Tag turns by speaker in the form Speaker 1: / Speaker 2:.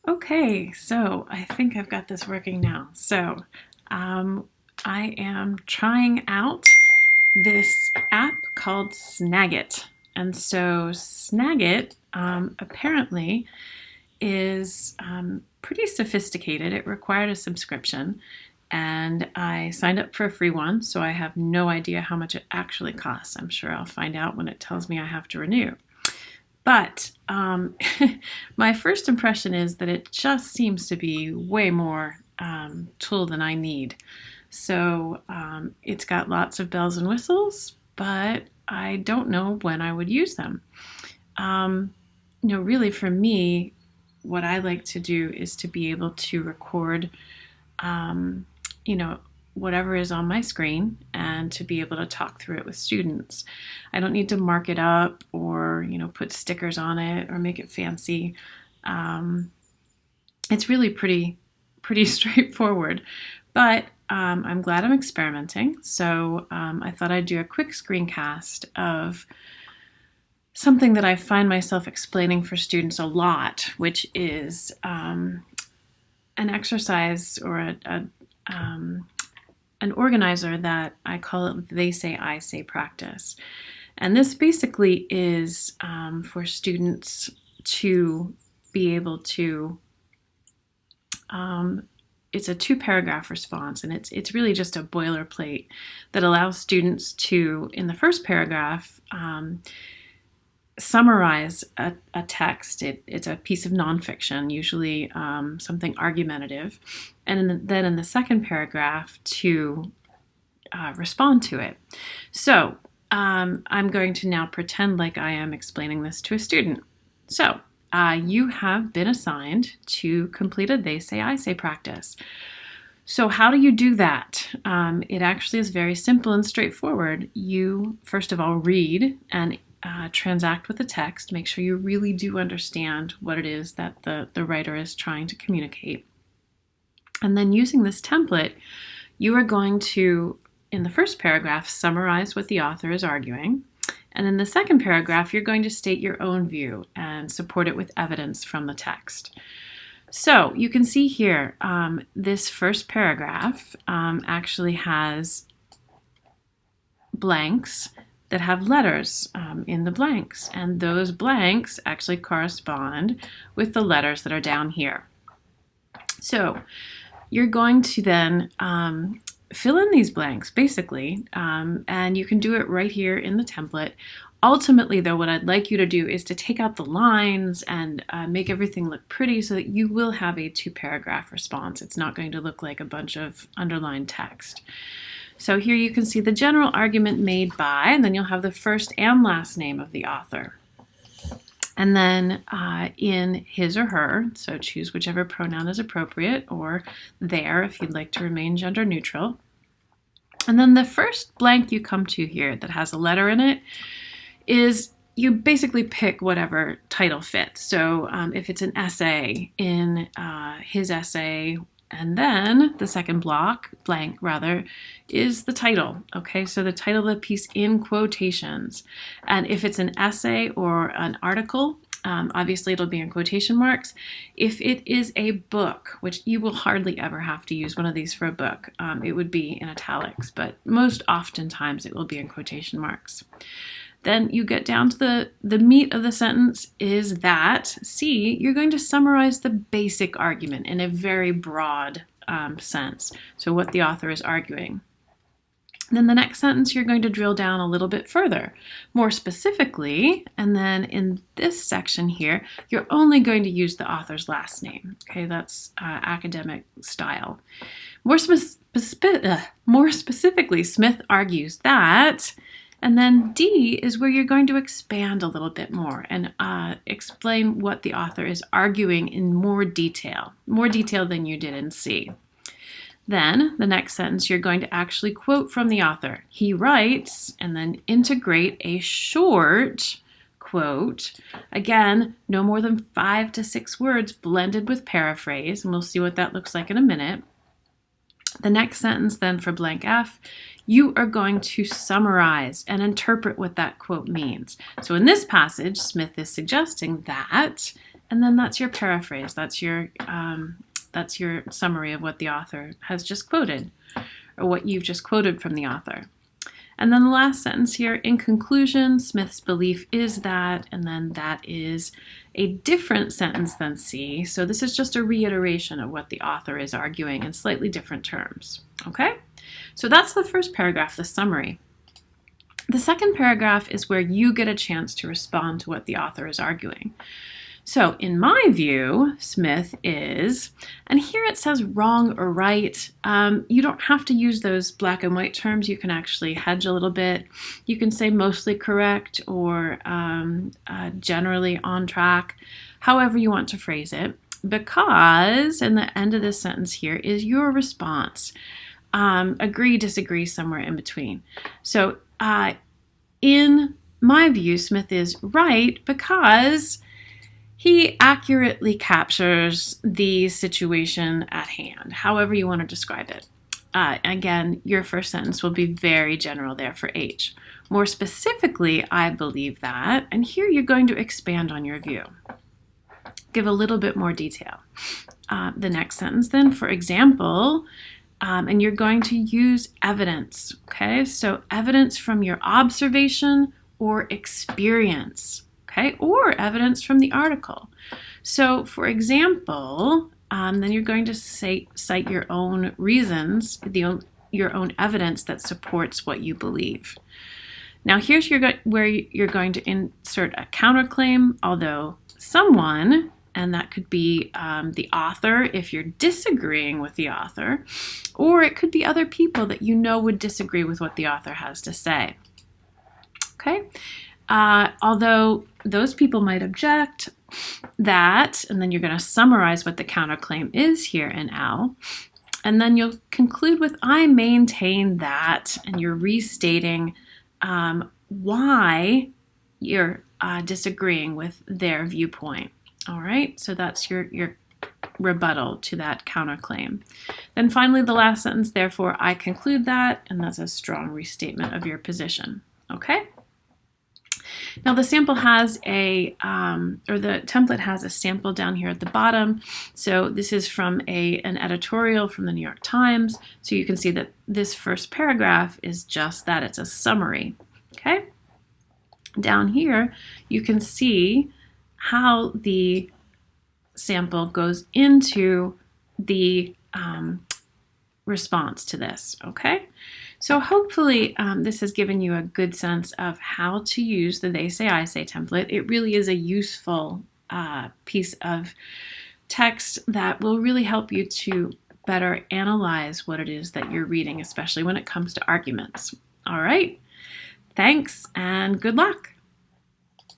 Speaker 1: Okay, so I think I've got this working now. I am trying out this app called Snagit. And so Snagit apparently is pretty sophisticated. It required a subscription, and I signed up for a free one, so I have no idea how much it actually costs. I'm sure I'll find out when it tells me I have to renew. But my first impression is that it just seems to be way more tool than I need. So it's got lots of bells and whistles, but I don't know when I would use them. Really for me, what I like to do is to be able to record, um, you know, whatever is on my screen and to be able to talk through it with students. I don't need to mark it up or, put stickers on it or make it fancy. It's really pretty straightforward, but I'm glad I'm experimenting. So I thought I'd do a quick screencast of something that I find myself explaining for students a lot, which is an exercise or an organizer that I call it They Say, I Say practice. And this basically is for students to be able to, it's a 2-paragraph response, and it's really just a boilerplate that allows students to, in the first paragraph, summarize a text. It's a piece of nonfiction, usually something argumentative, and then in the second paragraph to respond to it. So I'm going to now pretend like I am explaining this to a student. So you have been assigned to complete a They Say, I Say practice. So how do you do that? It actually is very simple and straightforward. You, first of all, read and transact with the text. Make sure you really do understand what it is that the writer is trying to communicate. And then using this template, you are going to, in the first paragraph, summarize what the author is arguing. And in the second paragraph, you're going to state your own view and support it with evidence from the text. So you can see here, this first paragraph actually has blanks that have letters in the blanks, and those blanks actually correspond with the letters that are down here. So you're going to then fill in these blanks, basically, and you can do it right here in the template. Ultimately, though, what I'd like you to do is to take out the lines and make everything look pretty so that you will have a 2-paragraph response. It's not going to look like a bunch of underlined text. So here you can see the general argument made by, and then you'll have the first and last name of the author. And then in his or her, so choose whichever pronoun is appropriate, or their if you'd like to remain gender neutral. And then the first blank you come to here that has a letter in it is you basically pick whatever title fits. So if it's an essay, in his essay, and then the second blank rather, is the title. Okay, so the title of the piece in quotations. And if it's an essay or an article, obviously it'll be in quotation marks. If it is a book, which you will hardly ever have to use one of these for a book, it would be in italics, but most oftentimes it will be in quotation marks. Then you get down to the meat of the sentence is that, C, you're going to summarize the basic argument in a very broad sense. So what the author is arguing. Then the next sentence, you're going to drill down a little bit further, more specifically, and then in this section here, you're only going to use the author's last name. Okay, that's academic style. More specifically, Smith argues that, and then D is where you're going to expand a little bit more and explain what the author is arguing in more detail than you did in C. Then the next sentence, you're going to actually quote from the author. He writes, and then integrate a short quote. Again, no more than 5 to 6 words blended with paraphrase, and we'll see what that looks like in a minute. The next sentence then for blank F, you are going to summarize and interpret what that quote means. So in this passage, Smith is suggesting that, and then that's your paraphrase. That's your summary of what the author has just quoted, or what you've just quoted from the author. And then the last sentence here, in conclusion, Smith's belief is that, and then that is a different sentence than C. So this is just a reiteration of what the author is arguing in slightly different terms. Okay? So that's the first paragraph, the summary. The second paragraph is where you get a chance to respond to what the author is arguing. So in my view, Smith is, and here it says wrong or right. You don't have to use those black and white terms. You can actually hedge a little bit. You can say mostly correct or generally on track, however you want to phrase it, because in the end of this sentence here is your response. Agree, disagree, somewhere in between. So in my view, Smith is right because he accurately captures the situation at hand, however you want to describe it. Again, your first sentence will be very general there for H. More specifically, I believe that, and here you're going to expand on your view. Give a little bit more detail. The next sentence then, for example, and you're going to use evidence, okay? So evidence from your observation or experience. Okay, or evidence from the article. So, for example, then you're going to cite your own reasons, your own evidence that supports what you believe. Now, here's where you're going to insert a counterclaim, although someone, and that could be the author if you're disagreeing with the author, or it could be other people that you know would disagree with what the author has to say. Okay? Although those people might object that, and then you're going to summarize what the counterclaim is here in L, and then you'll conclude with I maintain that, and you're restating why you're disagreeing with their viewpoint. All right, so that's your rebuttal to that counterclaim. Then finally, the last sentence, therefore, I conclude that, and that's a strong restatement of your position. Okay? Now the sample has the template has a sample down here at the bottom. So this is from an editorial from the New York Times. So you can see that this first paragraph is just that, it's a summary, okay? Down here, you can see how the sample goes into the response to this, okay? So hopefully this has given you a good sense of how to use the They Say, I Say template. It really is a useful piece of text that will really help you to better analyze what it is that you're reading, especially when it comes to arguments. All right, thanks and good luck.